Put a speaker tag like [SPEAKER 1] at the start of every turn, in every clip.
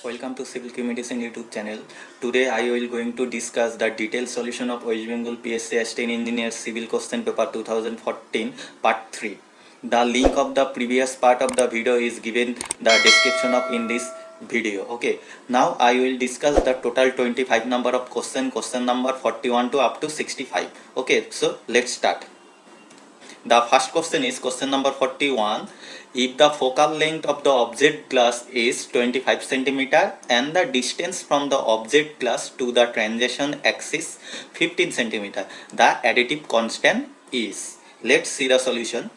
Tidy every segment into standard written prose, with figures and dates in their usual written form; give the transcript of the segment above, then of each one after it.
[SPEAKER 1] Welcome to Civil Medicine YouTube channel. Today I will going to discuss the detailed solution of West Bengal PSC Assistant Engineer Civil Question Paper 2014 Part 3. The link of the previous part of the video is given the description of in this video. Okay. Now I will discuss the total 25 number of question number 41 to up to 65. Okay. So let's start. The first question is question number 41. If the focal length of the object glass is 25 cm and the distance from the object glass to the translation axis 15 cm, the additive constant is. Let's see the solution.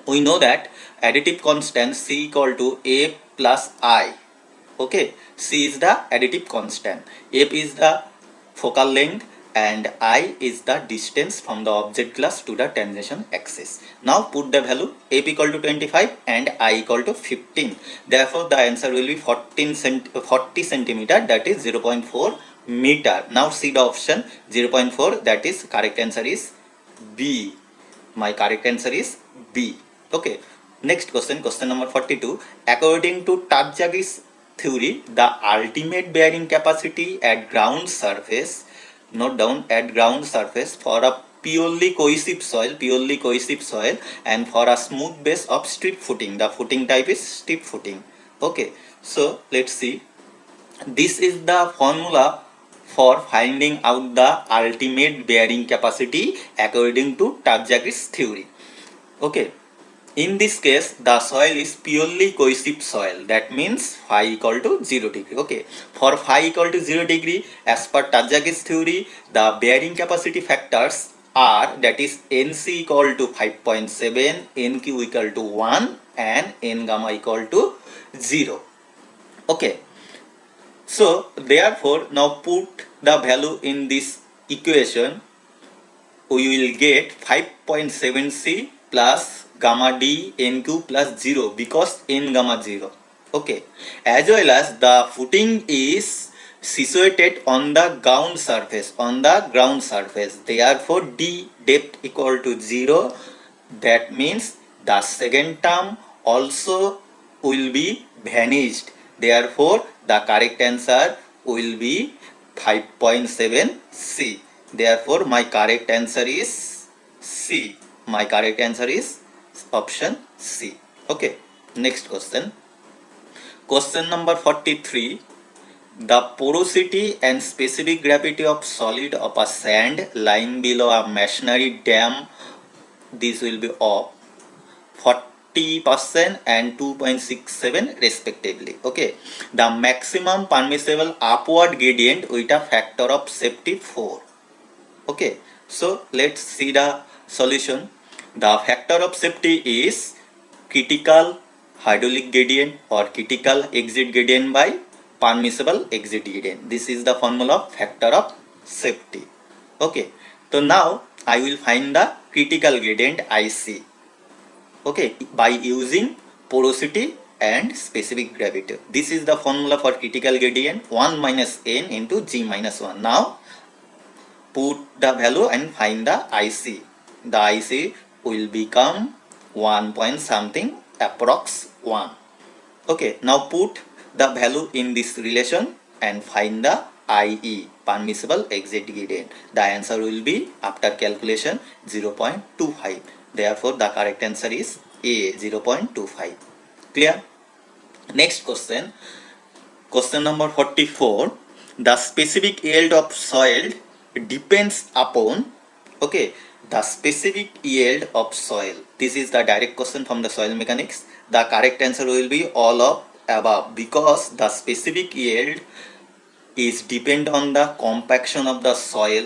[SPEAKER 1] We know that additive constant C equal to A plus I. Okay, C is the additive constant, F is the focal length, and I is the distance from the object glass to the translation axis. Now put the value F equal to 25 and I equal to 15. Therefore the answer will be 40 centimeter, that is 0.4 meter. Now see the option 0.4, that is correct answer is B. My correct answer is B. Okay. Next question, question number 42. According to Tabjagi's theory, the ultimate bearing capacity at ground surface, note down, at ground surface for a purely cohesive soil and for a smooth base of strip footing, the footing type is strip footing. Okay, so let's see. This is the formula for finding out the ultimate bearing capacity according to Tabjagi's theory. Okay, in this case the soil is purely cohesive soil, that means phi equal to 0 degree. Okay, for phi equal to 0 degree, as per Tabjagi's theory, the bearing capacity factors are, that is NC equal to 5.7, NQ equal to 1 and N gamma equal to 0. Okay, so therefore now put the value in this equation, we will get 5.7C plus gamma D NQ plus 0 because N gamma 0. Okay, as well as the footing is situated on the ground surface, therefore D depth equal to 0. That means the second term also will be vanished. Therefore the correct answer will be 5.7 C. Therefore my correct answer is C. My correct answer is option C. Okay, next question. Question number 43. The porosity and specific gravity of solid of a sand lying below a masonry dam, this will be of 40% and 2.67 respectively. Okay, the maximum permissible upward gradient with a factor of safety 4. Okay, so let's see the solution. The factor of safety is critical hydraulic gradient or critical exit gradient by permissible exit gradient. This is the formula of factor of safety. Okay, so now I will find the critical gradient IC. Okay, by using porosity and specific gravity. This is the formula for critical gradient, 1 minus n into g minus 1. Now put the value and find the IC. The IC will become 1 point something, approx 1. Okay, now put the value in this relation and find the IE, permissible exit gradient. The answer will be, after calculation, 0.25. Therefore the correct answer is A, 0.25. Clear? Next question, question number 44. The specific yield of soil depends upon, okay, the specific yield of soil. This is the direct question from the soil mechanics. The correct answer will be all of above, because the specific yield is depend on the compaction of the soil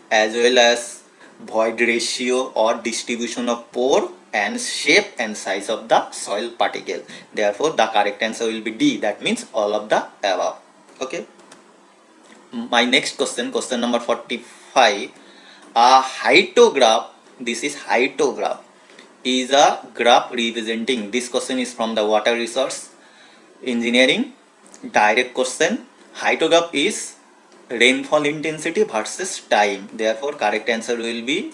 [SPEAKER 1] as well as void ratio or distribution of pore and shape and size of the soil particle. Therefore the correct answer will be D, that means all of the above. Okay, my next question, question number 45. A hyetograph, this is hyetograph, is a graph representing, this question is from the water resource engineering, direct question. Hyetograph is rainfall intensity versus time. Therefore, correct answer will be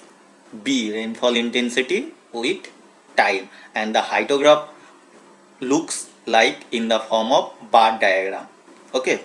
[SPEAKER 1] B, rainfall intensity with time. And the hyetograph looks like in the form of bar diagram. Okay.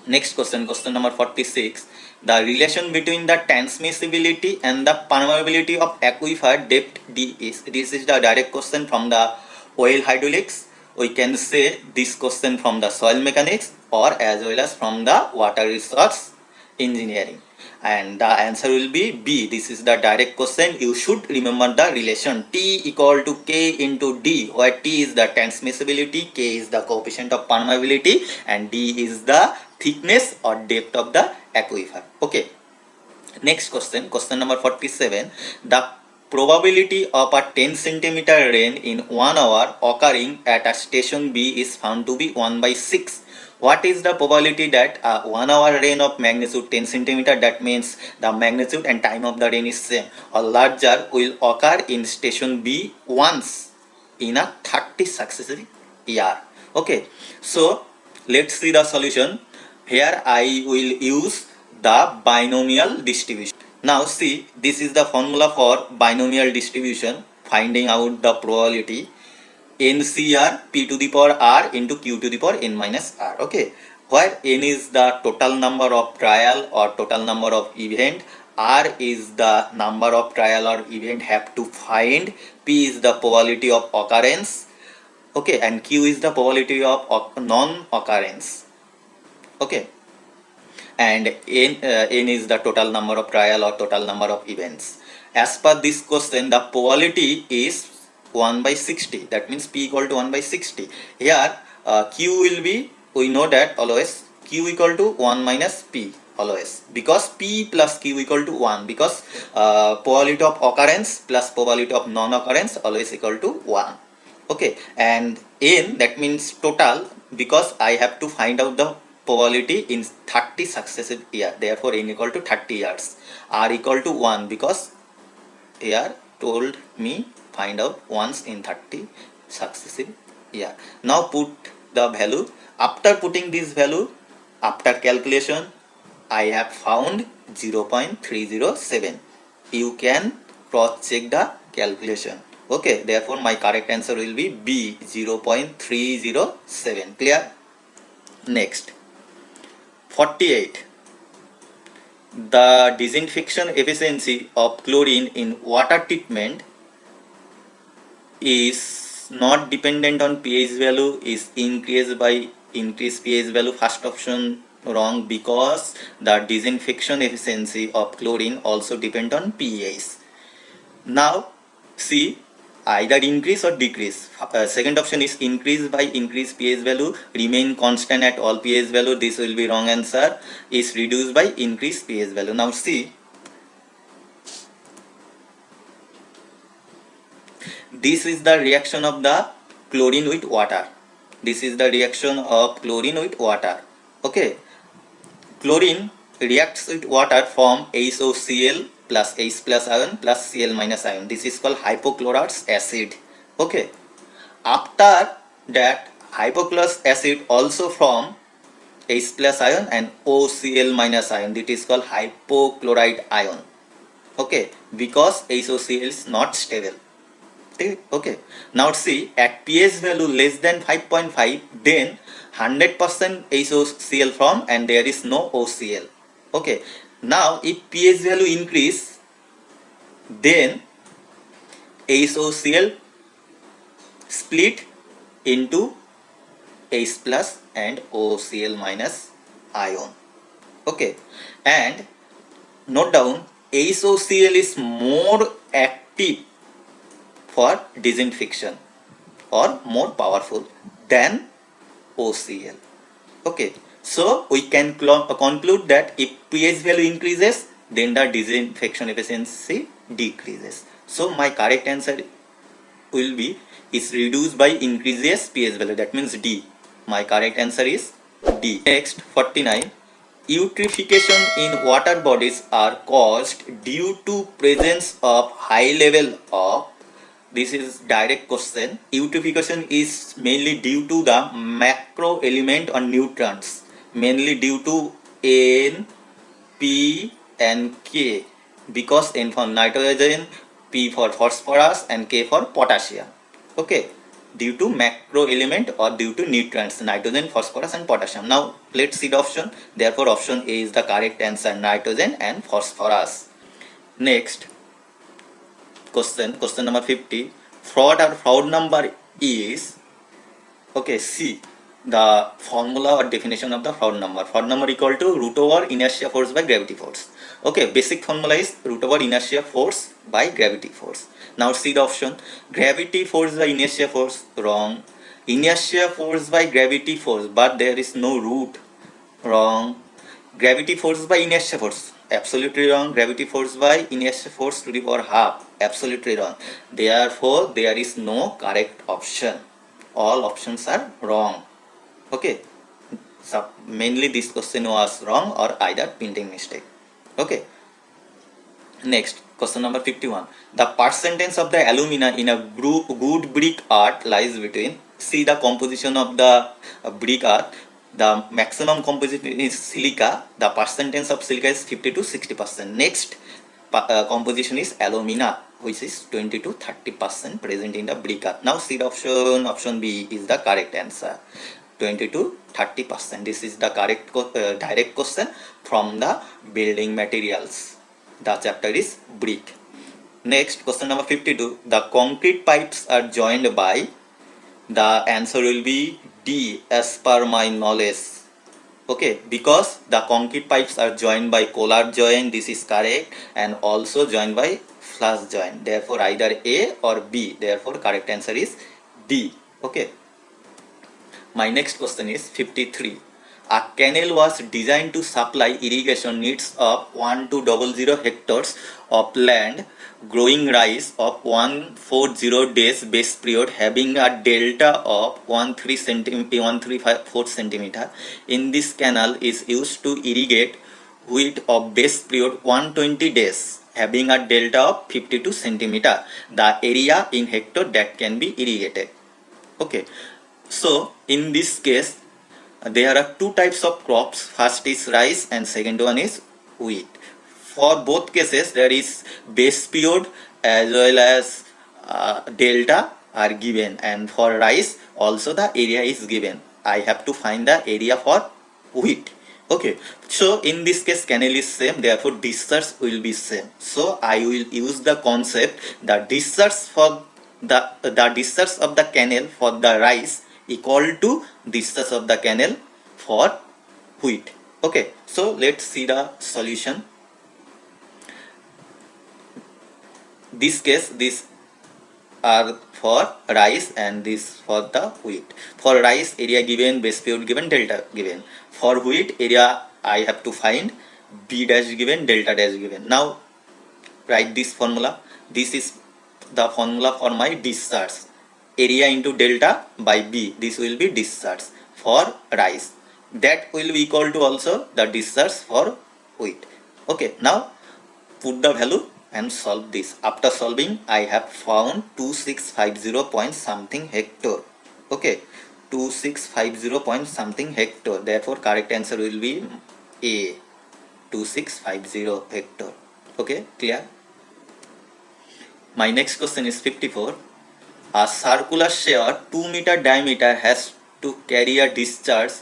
[SPEAKER 1] Next question, question number 46. The relation between the transmissibility and the permeability of aquifer depth D is. This is the direct question from the oil hydraulics. We can say this question from the soil mechanics or as well as from the water resource engineering. And the answer will be B. This is the direct question. You should remember the relation T equal to K into D, where T is the transmissibility, K is the coefficient of permeability, and D is the thickness or depth of the aquifer. Okay. Next question, question number 47. The probability of a 10 centimeter rain in 1 hour occurring at a station B is found to be 1 by 6. What is the probability that a 1 hour rain of magnitude 10 centimeter, that means the magnitude and time of the rain is same or larger, will occur in station B once in a 30 successive year? Okay, so let's see the solution. Here I will use the binomial distribution. Now see, this is the formula for binomial distribution, finding out the probability. NCR P to the power R into Q to the power N minus R. Okay, where N is the total number of trial or total number of event, R is the number of trial or event have to find, P is the probability of occurrence, okay, and Q is the probability of non-occurrence. Okay, and N is the total number of trial or total number of events. As per this question, the probability is 1 by 60. That means P equal to 1 by 60. Here Q will be, we know that always Q equal to 1 minus P always, because P plus Q equal to 1, because probability of occurrence plus probability of non-occurrence always equal to 1. Okay, and N, that means total, because I have to find out the probability in 30 successive years. Therefore N equal to 30 years. R equal to 1, because here told me find out once in 30 successive year. Now put the value. After putting this value, after calculation, I have found 0.307. You can cross check the calculation. Okay, therefore my correct answer will be B, 0.307. Clear? Next, 48. The disinfection efficiency of chlorine in water treatment is not dependent on pH value, is increased by increased pH value. First option wrong, because the disinfection efficiency of chlorine also depend on pH. Now see, either increase or decrease. Second option is increase by increased pH value, remain constant at all pH value. This will be wrong answer. Is reduced by increased pH value. Now see, this is the reaction of the chlorine with water. This is the reaction of chlorine with water. Okay, chlorine reacts with water from HOCl plus H plus ion plus Cl minus ion. This is called hypochlorous acid. Okay, after that hypochlorous acid also from H plus ion and OCl minus ion. This is called hypochlorite ion. Okay, because HOCl is not stable. Okay, now see, at pH value less than 5.5, then 100% HOCl from and there is no OCl. Okay, now if pH value increase, then HOCl split into H plus and OCl minus ion. Okay, and note down, HOCl is more active for disinfection or more powerful than OCl. Okay, so we can conclude that if pH value increases, then the disinfection efficiency decreases. So my correct answer will be is reduced by increases pH value. That means D. My correct answer is D. Next, 49. Eutrophication in water bodies are caused due to presence of high level of, this is direct question. Eutrophication is mainly due to the macro element or nutrients, mainly due to N, P and K, because N for nitrogen, P for phosphorus and K for potassium. Okay, due to macro element or due to nutrients, nitrogen, phosphorus and potassium. Now let's see the option. Therefore option A is the correct answer, nitrogen and phosphorus. Next question number 50. Fraud number is, okay, C, the formula or definition of the Fraud number. Fraud number equal to root over inertia force by gravity force. Okay, basic formula is root over inertia force by gravity force. Now see the option. Gravity force by inertia force, wrong. Inertia force by gravity force, but there is no root, wrong. Gravity force by inertia force, absolutely wrong. Gravity force by inertia force to the power half, absolutely wrong. Therefore there is no correct option. All options are wrong. Okay, so mainly this question was wrong or either printing mistake. Okay, next question number 51. The percentage of the alumina in a good brick art lies between, see the composition of the brick art. The maximum composition is silica. The percentage of silica is 50 to 60%. Next composition is alumina, which is 20 to 30% present in the brick art. Now see the option. Option B is the correct answer, 20 to 30%. This is the correct direct question from the building materials. The chapter is brick. Next question number 52. The concrete pipes are joined by, the answer will be D as per my knowledge. Okay, because the concrete pipes are joined by collar joint, this is correct, and also joined by flush joint. Therefore either A or B. Therefore correct answer is D. Okay. My next question is 53. A canal was designed to supply irrigation needs of 1200 hectares of land growing rice of 140 days base period having a delta of 134 centimeter. In this canal is used to irrigate wheat of base period 120 days having a delta of 52 centimeter. The area in hectare that can be irrigated. Okay, so in this case there are two types of crops. First is rice and second one is wheat. For both cases there is base period as well as delta are given, and for rice also the area is given. I have to find the area for wheat. Okay, so in this case canal is same, therefore discharge will be same. So I will use the concept, the discharge for the discharge of the canal for the rice equal to discharge of the canal for wheat. Okay, so let's see the solution. This case, this are for rice and this for the wheat. For rice area given, base period given, delta given. For wheat area I have to find B dash given, delta dash given. Now write this formula. This is the formula for my discharge. Area into delta by B. This will be discharge for rice. That will be equal to also the discharge for wheat. Okay, now put the value and solve this. After solving I have found 2650 point something hectare. Okay, 2650 point something hectare. Therefore correct answer will be A, 2650 hectare. Okay, clear? My next question is 54. A circular sphere 2 meter diameter has to carry a discharge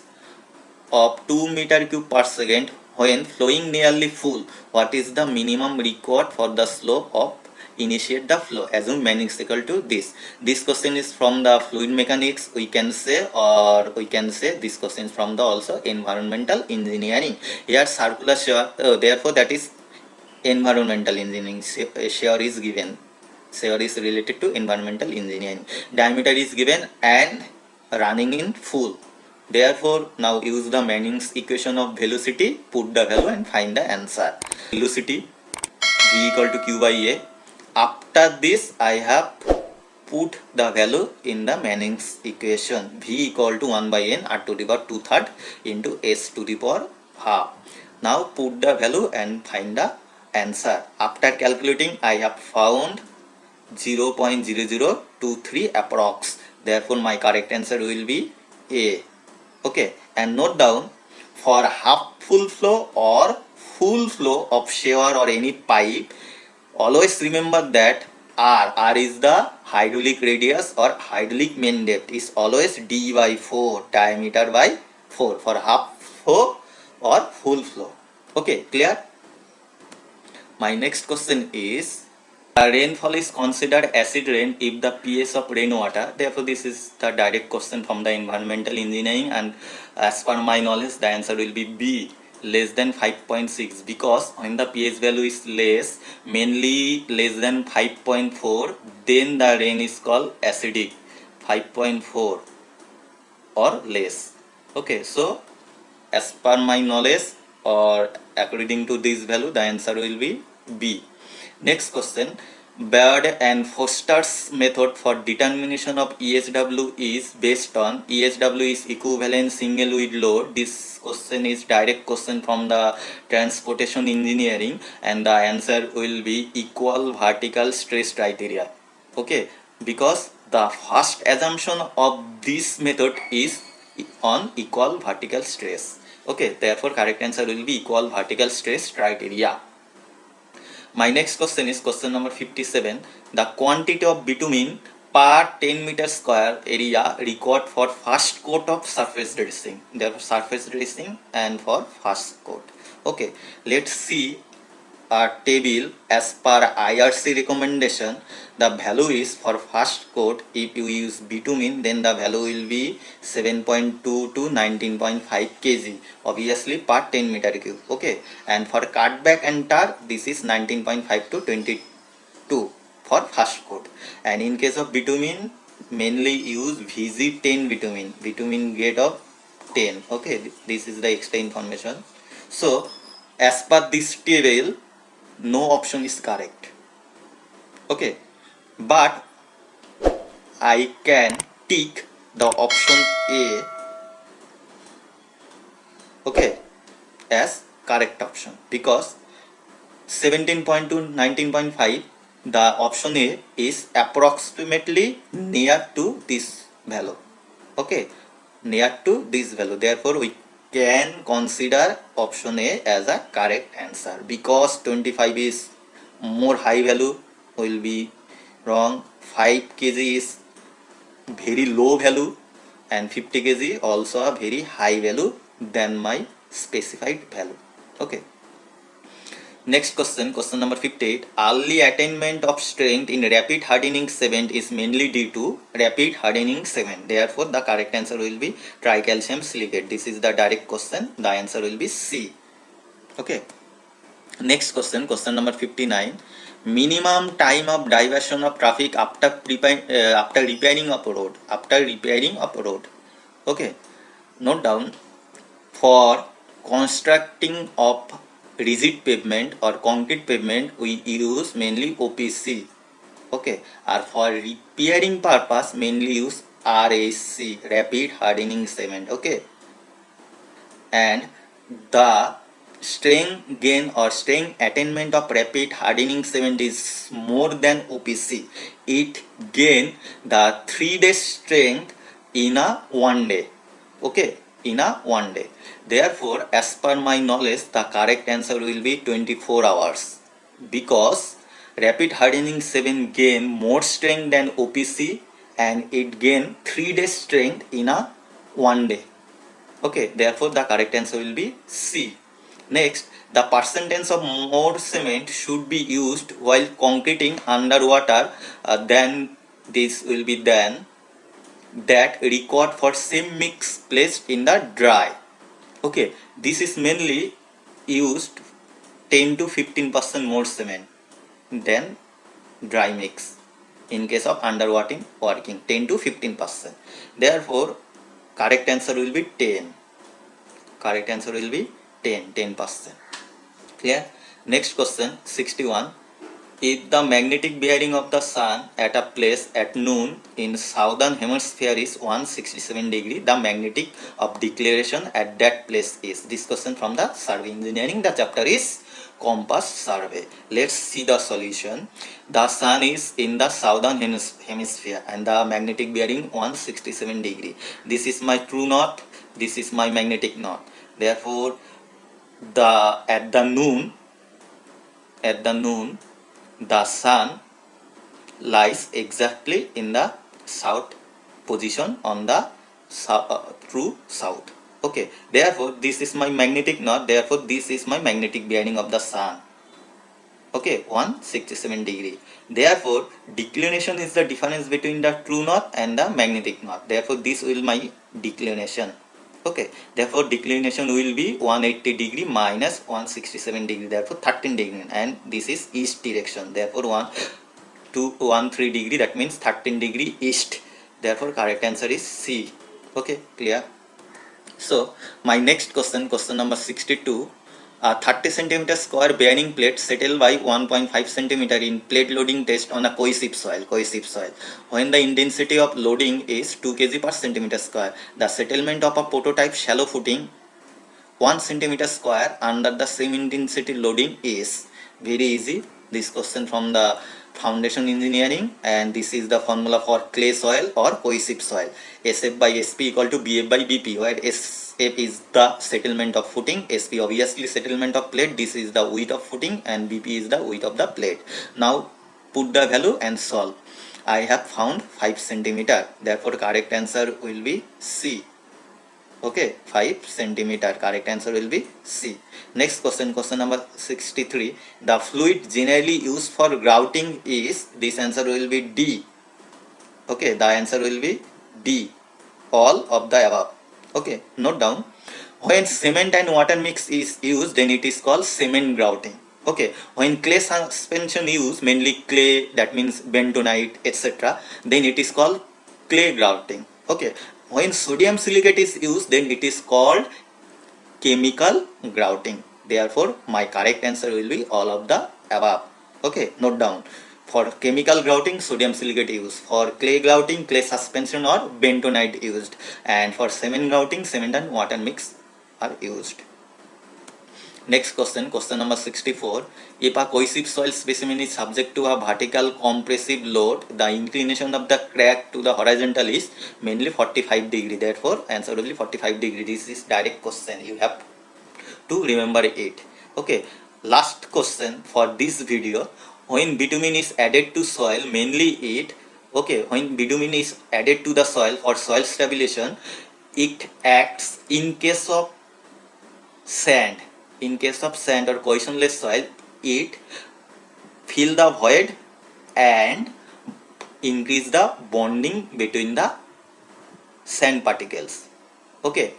[SPEAKER 1] of 2 meter cube per second when flowing nearly full. What is the minimum required for the slope of initiate the flow? Assume magnitude is equal to this. This question is from the fluid mechanics, we can say, or we can say this question is from the also environmental engineering. Here circular sphere, therefore that is environmental engineering. Sphere is given. Sphere is related to environmental engineering. Diameter is given and running in full. Therefore now use the Manning's equation of velocity, put the value and find the answer. Velocity V equal to Q by A. After this I have put the value in the Manning's equation. V equal to 1 by N R to the power 2/3 into S to the power half. Now put the value and find the answer. After calculating, I have found 0.0023 approx. Therefore, my correct answer will be A. Okay, and note down, for half full flow or full flow of shower or any pipe, always remember that R is the hydraulic radius or hydraulic main depth is always D by 4, diameter by 4 for half flow or full flow. Okay, clear? My next question is, rainfall is considered acid rain if the pH of rainwater. Therefore, this is the direct question from the environmental engineering, and as per my knowledge, the answer will be B, less than 5.6, because when the pH value is less, mainly less than 5.4, then the rain is called acidic, 5.4 or less. Okay, so as per my knowledge or according to this value, the answer will be B. Next question, Baird and Foster's method for determination of EHW is based on EHW is equivalent single with load. This question is direct question from the transportation engineering, and the answer will be equal vertical stress criteria. Okay, because the first assumption of this method is on equal vertical stress. Okay, therefore correct answer will be equal vertical stress criteria. My next question is question number 57. The quantity of bitumen per 10 meter square area required for first coat of surface dressing. Therefore surface dressing and for first coat. Okay, let's see a table as per IRC recommendation. The value is for first coat, if you use bitumen, then the value will be 7.2 to 19.5 kg, obviously per 10 meter cube. Okay, and for cutback and tar, this is 19.5 to 22 for first coat. And in case of bitumen, mainly use VG10 bitumen grade of 10. Okay, this is the extra information. So as per this table, no option is correct. Okay, but I can tick the option A, okay, as correct option, because 17.2 19.5, the option A is approximately near to this value. Okay, near to this value. Therefore we can consider option A as a correct answer, because 25 is more high value, will be wrong. 5 kg is very low value, and 50 kg also a very high value than my specified value. Okay, next question, question number 58. Early attainment of strength in rapid hardening cement is mainly due to rapid hardening cement. Therefore, the correct answer will be tricalcium silicate. This is the direct question. The answer will be C. Okay. Next question, question number 59. Minimum time of diversion of traffic after repairing of road. After repairing of road. Okay. Note down, for constructing of rigid pavement or concrete pavement, we use mainly OPC. Okay, or for repairing purpose, mainly use RAC, rapid hardening cement. Okay, and the strength gain or strength attainment of rapid hardening cement is more than OPC. It gain the 3 days strength in a 1 day. Okay, in a 1 day. Therefore, as per my knowledge, the correct answer will be 24 hours, because rapid hardening 7 gain more strength than OPC, and it gain 3 days strength in a 1 day. Okay, therefore the correct answer will be C. Next, the percentage of more cement should be used while concreting underwater than this will be then that required for same mix placed in the dry. Okay, this is mainly used 10 to 15% more cement than dry mix in case of underwater working, 10 to 15%. Therefore, correct answer will be 10. Correct answer will be 10%. Clear? Next question, 61. If the magnetic bearing of the sun at a place at noon in southern hemisphere is 167 degree, the magnetic of declaration at that place is. This question from the survey engineering. The chapter is compass survey. Let's see the solution. The sun is in the southern hemisphere and the magnetic bearing 167 degree. This is my true north. This is my magnetic north. Therefore, at the noon, the sun lies exactly in the south position on the true south. Okay, therefore this is my magnetic north, therefore this is my magnetic bearing of the sun. Okay, 167 degree. Therefore declination is the difference between the true north and the magnetic north, therefore this will my declination. Okay, therefore declination will be 180 degree minus 167 degree, therefore 13 degree, and this is east direction, therefore 213 degree, that means 13 degree east, therefore correct answer is C. Okay, clear? So my next question number 62. A 30 cm square bearing plate settled by 1.5 cm in plate loading test on a cohesive soil. When the intensity of loading is 2 kg per centimeter square, the settlement of a prototype shallow footing 1 centimeter square under the same intensity loading is. Very easy. This question from the foundation engineering, and this is the formula for clay soil or cohesive soil. SF by SP equal to BF by BP, where SF is the settlement of footing, SP obviously settlement of plate, this is the width of footing, and BP is the width of the plate. Now put the value and solve. I have found 5 centimeter, therefore correct answer will be C. Okay, 5 centimeter, correct answer will be C. Next question number 63. The fluid generally used for grouting is, this answer will be D. Okay, the answer will be D, all of the above. Okay, note down. When cement and water mix is used, then it is called cement grouting. Okay, when clay suspension used, mainly clay, that means bentonite, etc., then it is called clay grouting. Okay, when sodium silicate is used, then it is called chemical grouting. Therefore my correct answer will be all of the above. Okay, note down. For chemical grouting, sodium silicate used. For clay grouting, clay suspension or bentonite used. And for cement grouting, cement and water mix are used. Next question number 64. If a cohesive soil specimen is subject to a vertical compressive load, the inclination of the crack to the horizontal is mainly 45 degree. Therefore, answer will be 45 degree. This is direct question. You have to remember it. Okay. Last question for this video. When bitumen is added to soil, mainly it. Okay. When bitumen is added to the soil for soil stabilization, it acts in case of sand. In case of sand or cohesionless soil, it fill the void and increase the bonding between the sand particles. Okay,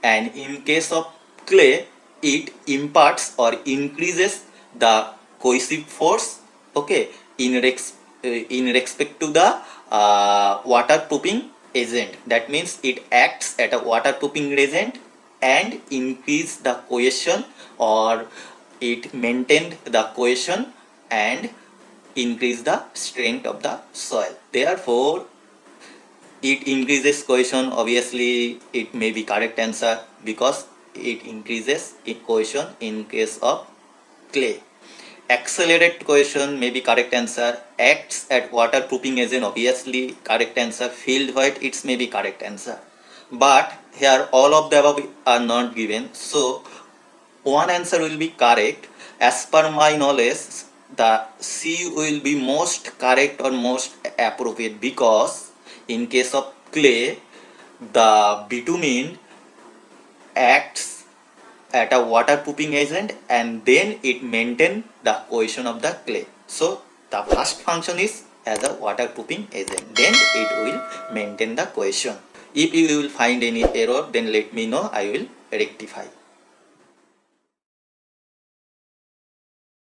[SPEAKER 1] and in case of clay, it imparts or increases the cohesive force. Okay, in respect to the waterproofing agent. That means it acts as a waterproofing agent and increase the cohesion, or it maintained the cohesion and increase the strength of the soil. Therefore it increases cohesion, obviously it may be correct answer because it increases cohesion in case of clay. Accelerate cohesion may be correct answer. Acts at waterproofing agent, obviously correct answer. Filled void, it's may be correct answer. But here all of the above are not given, so one answer will be correct. As per my knowledge, the C will be most correct or most appropriate, because in case of clay, the bitumen acts at a waterproofing agent and then it maintains the cohesion of the clay. So the first function is as a waterproofing agent, then it will maintain the cohesion. If you will find any error, then let me know, I will rectify.